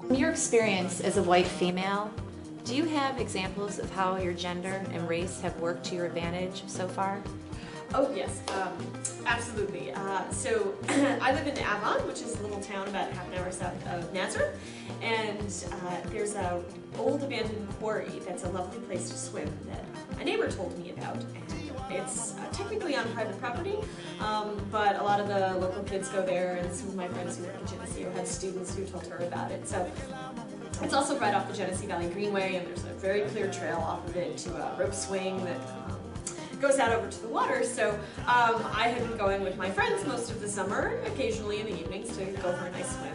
In your experience as a white female, do you have examples of how your gender and race have worked to your advantage so far? Oh yes, absolutely. So I live in Avon, which is a little town about half an hour south of Nazareth, and there's an old abandoned quarry that's a lovely place to swim that a neighbor told me about. And it's technically on private property, but a lot of the local kids go there, and some of my friends who work at Genesee had students who told her about it. So it's also right off the Genesee Valley Greenway, and there's a very clear trail off of it to a rope swing that goes out over to the water. So I had been going with my friends most of the summer, occasionally in the evenings to go for a nice swim.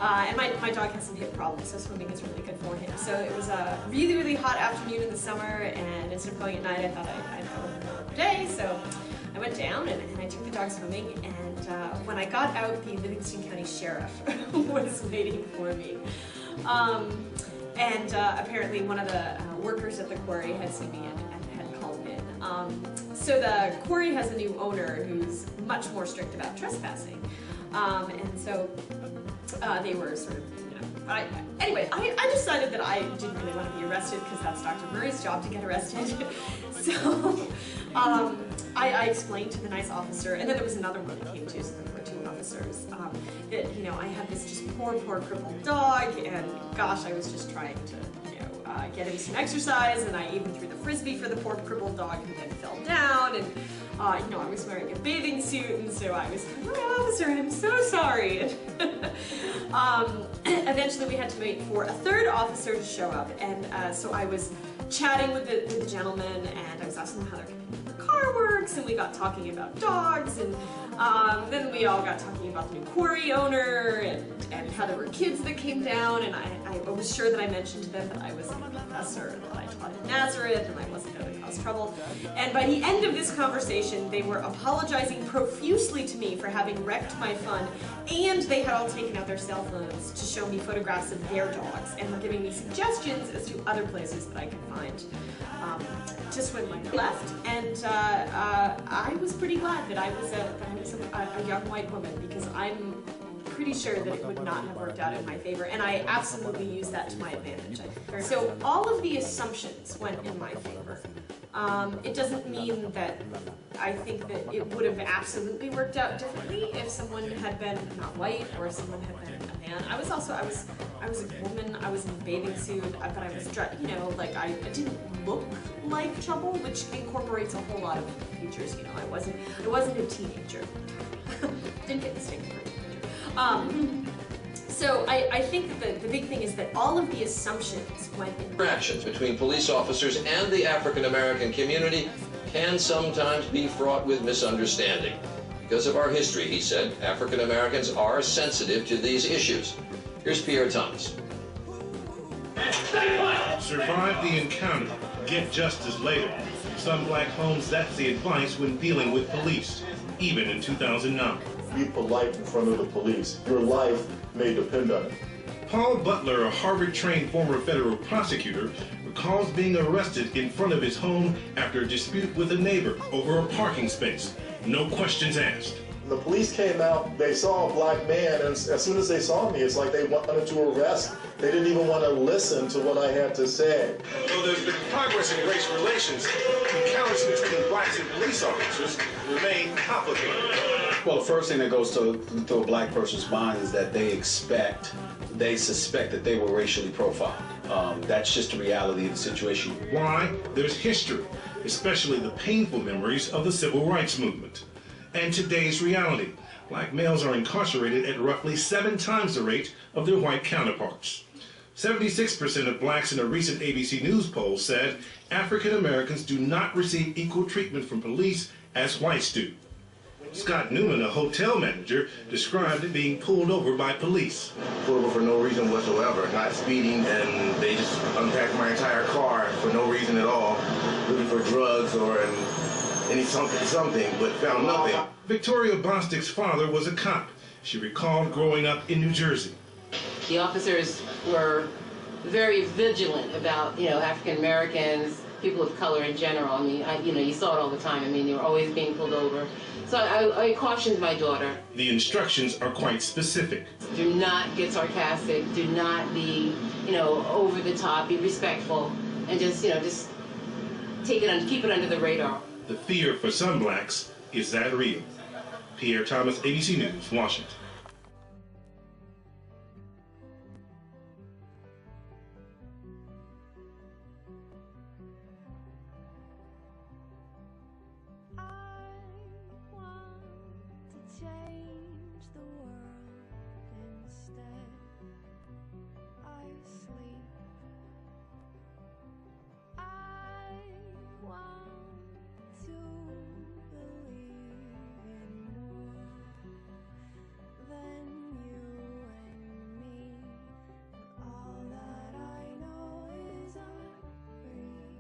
And my dog has some hip problems, so swimming is really good for him. So it was a really, really hot afternoon in the summer, and instead of going at night, I thought I'd go in the middle of the day. So I went down and I took the dog swimming, and when I got out, the Livingston County Sheriff was waiting for me. Apparently one of the workers at the quarry had seen me and had called in. So the quarry has a new owner who's much more strict about trespassing. And so they were sort of, anyway, I decided that I didn't really want to be arrested because that's Dr. Murray's job to get arrested. So I explained to the nice officer, and then there was another one that came too, so there were two officers, that, I had this just poor crippled dog, and gosh, I was just trying to, get him some exercise, and I even threw the frisbee for the poor crippled dog who then fell down, and I was wearing a bathing suit, and so I was like, oh, officer, I'm so sorry. Eventually we had to wait for a third officer to show up, and so I was chatting with the gentleman, and I was asking them how their car works, and we got talking about dogs, and then we all got talking about the new quarry owner, and how there were kids that came down, and I was sure that I mentioned to them that I was a professor, and that I taught in Nazareth, and I wasn't going to cause trouble. And by the end of this conversation, they were apologizing profusely to me for having wrecked my fun, and they had all taken out their cell phones to show me photographs of their dogs, and were giving me suggestions as to other places that I could find to swim when I left. And I was pretty glad that I was a young white woman, because I'm pretty sure that it would not have worked out in my favor, and I absolutely used that to my advantage. So all of the assumptions went in my favor. It doesn't mean that I think that it would have absolutely worked out differently if someone had been not white or someone had been a man. I was a woman, I was in a bathing suit, but I was, I didn't look like trouble, which incorporates a whole lot of features. I wasn't a teenager. Didn't get the stick for a teenager. So I think that the big thing is that all of the assumptions went in. Interactions between police officers and the African American community can sometimes be fraught with misunderstanding. Because of our history, he said, African Americans are sensitive to these issues. Here's Pierre Thomas. Survive the encounter, get justice later. Some black homes, that's the advice when dealing with police, even in 2009. Be polite in front of the police. Your life may depend on it. Paul Butler, a Harvard-trained former federal prosecutor, recalls being arrested in front of his home after a dispute with a neighbor over a parking space. No questions asked. The police came out, they saw a black man, and as soon as they saw me, it's like they wanted to arrest. They didn't even want to listen to what I had to say. Though there's been progress in race relations, encounters between blacks and police officers remain complicated. Well, the first thing that goes through a black person's mind is that they suspect that they were racially profiled. That's just the reality of the situation. Why? There's history, especially the painful memories of the civil rights movement. And today's reality, black males are incarcerated at roughly 7 times the rate of their white counterparts. 76% of blacks in a recent ABC News poll said African Americans do not receive equal treatment from police as whites do. Scott Newman, a hotel manager, described it being pulled over by police. Pulled over for no reason whatsoever, not speeding, and they just unpacked my entire car for no reason at all, looking for drugs or something, but found nothing. Victoria Bostic's father was a cop. She recalled growing up in New Jersey. The officers were very vigilant about, African Americans, people of color in general. I mean, you saw it all the time. I mean, they were always being pulled over. So I cautioned my daughter. The instructions are quite specific. Do not get sarcastic. Do not be, over the top. Be respectful, and just keep it under the radar. The fear for some blacks is that real. Pierre Thomas, ABC News, Washington. Change the world instead. I sleep. I want to believe in more than you and me. But all that I know is I'm breathing.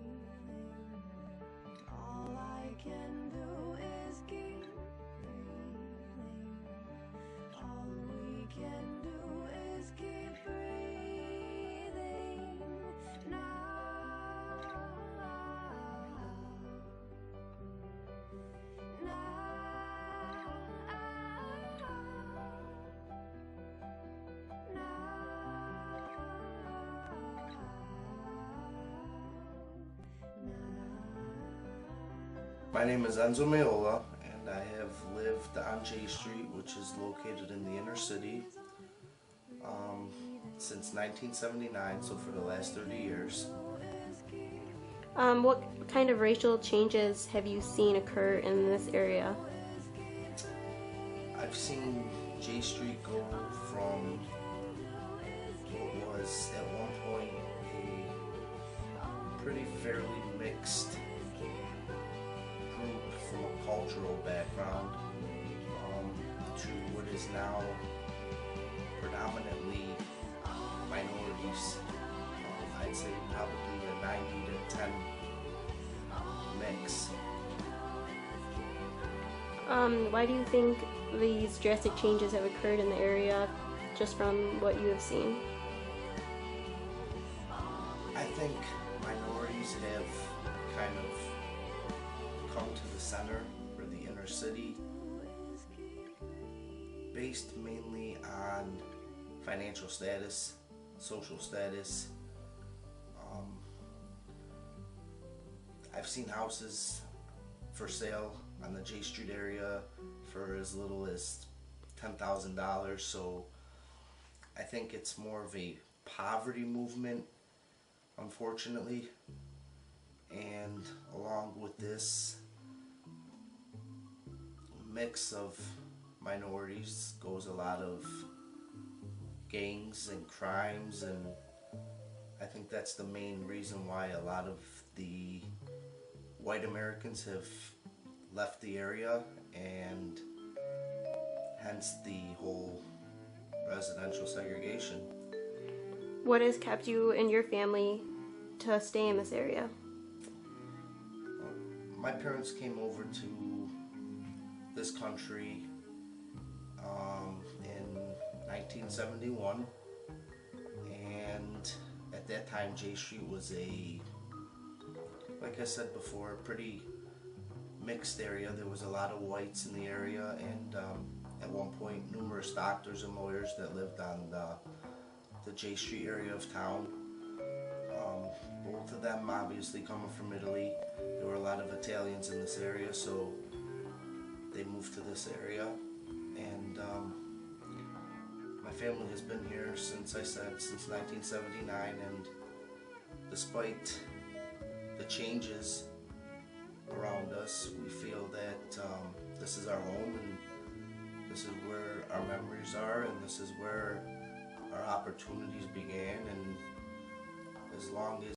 All I can do is keep breathing. All we can do is keep breathing now. My name is Enzo Mayola, and I have lived on J Street, which is located in the inner city, since 1979, so for the last 30 years. What kind of racial changes have you seen occur in this area? I've seen J Street go from what was at one point a pretty fairly mixed group from a cultural background to what is now predominantly minorities. I'd say probably a 90 to 10 mix. Why do you think these drastic changes have occurred in the area, just from what you have seen? I think minorities have kind of come to the center or the inner city based mainly on financial status, social status. I've seen houses for sale on the J Street area for as little as $10,000, so I think it's more of a poverty movement, unfortunately. And along with this mix of minorities goes a lot of gangs and crimes, and I think that's the main reason why a lot of the white Americans have left the area, and hence the whole residential segregation. What has kept you and your family to stay in this area? My parents came over to this country in 1971, and at that time J Street was like I said before, a pretty mixed area. There was a lot of whites in the area, and at one point numerous doctors and lawyers that lived on the J Street area of town. Both of them obviously coming from Italy. There were a lot of Italians in this area, so they moved to this area, and my family has been here since 1979, and despite the changes around us, we feel that this is our home, and this is where our memories are, and this is where our opportunities began, and as long as